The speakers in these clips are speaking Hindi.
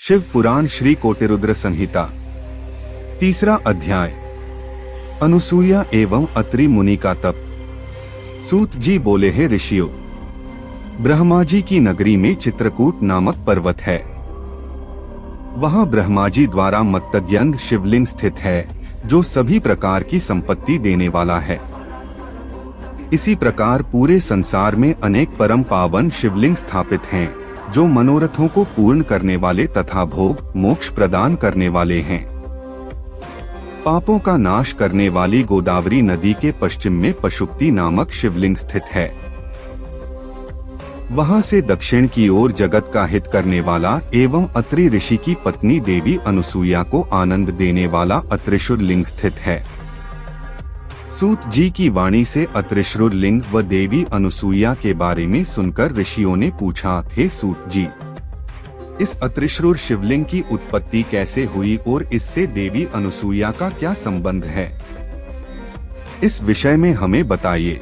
शिव पुराण श्री कोटिरुद्र संहिता तीसरा अध्याय। अनुसूया एवं अत्रि मुनि का तप। सूत जी बोले, हे ऋषियों, ब्रह्मा जी की नगरी में चित्रकूट नामक पर्वत है। वहां ब्रह्मा जी द्वारा मत्तज्ञंद शिवलिंग स्थित है, जो सभी प्रकार की संपत्ति देने वाला है। इसी प्रकार पूरे संसार में अनेक परम पावन शिवलिंग स्थापित हैं, जो मनोरथों को पूर्ण करने वाले तथा भोग मोक्ष प्रदान करने वाले हैं। पापों का नाश करने वाली गोदावरी नदी के पश्चिम में पशुपति नामक शिवलिंग स्थित है। वहां से दक्षिण की ओर जगत का हित करने वाला एवं अत्रि ऋषि की पत्नी देवी अनुसूया को आनंद देने वाला अत्रिशूर लिंग स्थित है। सूत जी की वाणी से अत्रिशूर लिंग व देवी अनुसूया के बारे में सुनकर ऋषियों ने पूछा, हे सूत जी, इस अत्रिशूर शिवलिंग की उत्पत्ति कैसे हुई और इससे देवी अनुसूया का क्या संबंध है? इस विषय में हमें बताइए।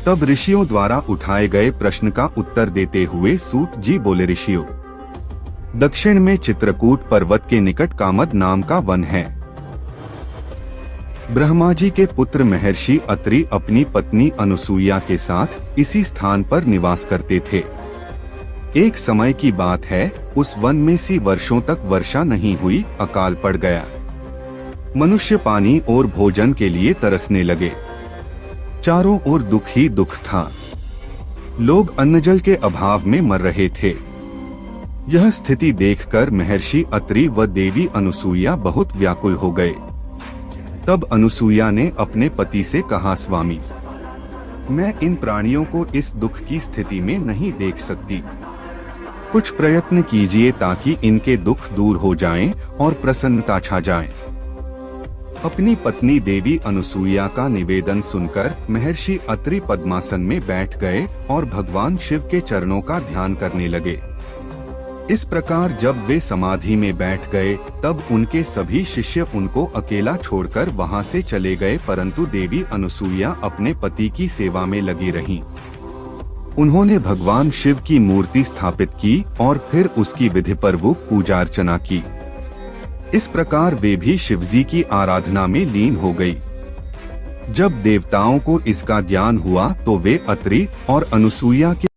तब ऋषियों द्वारा उठाए गए प्रश्न का उत्तर देते हुए सूत जी बोले, ऋषियों, दक्षिण में चित्रकूट पर्वत के निकट कामद नाम का वन है। ब्रह्मा जी के पुत्र महर्षि अत्रि अपनी पत्नी अनुसूया के साथ इसी स्थान पर निवास करते थे। एक समय की बात है, उस वन में सी वर्षों तक वर्षा नहीं हुई, अकाल पड़ गया। मनुष्य पानी और भोजन के लिए तरसने लगे। चारों ओर दुख ही दुख था। लोग अन्नजल के अभाव में मर रहे थे। यह स्थिति देखकर महर्षि अत्रि व देवी अनुसूया बहुत व्याकुल हो गए। तब अनुसूया ने अपने पति से कहा, स्वामी, मैं इन प्राणियों को इस दुख की स्थिति में नहीं देख सकती। कुछ प्रयत्न कीजिए ताकि इनके दुख दूर हो जाएं और प्रसन्नता छा जाए। अपनी पत्नी देवी अनुसूया का निवेदन सुनकर महर्षि अत्रि पद्मासन में बैठ गए और भगवान शिव के चरणों का ध्यान करने लगे। इस प्रकार जब वे समाधि में बैठ गए, तब उनके सभी शिष्य उनको अकेला छोड़कर वहां से चले गए, परंतु देवी अनुसूया अपने पति की सेवा में लगी रहीं। उन्होंने भगवान शिव की मूर्ति स्थापित की और फिर उसकी विधिपूर्वक पूजा अर्चना की। इस प्रकार वे भी शिवजी की आराधना में लीन हो गई। जब देवताओं को इसका ज्ञान हुआ तो वे अत्रि और अनुसूया के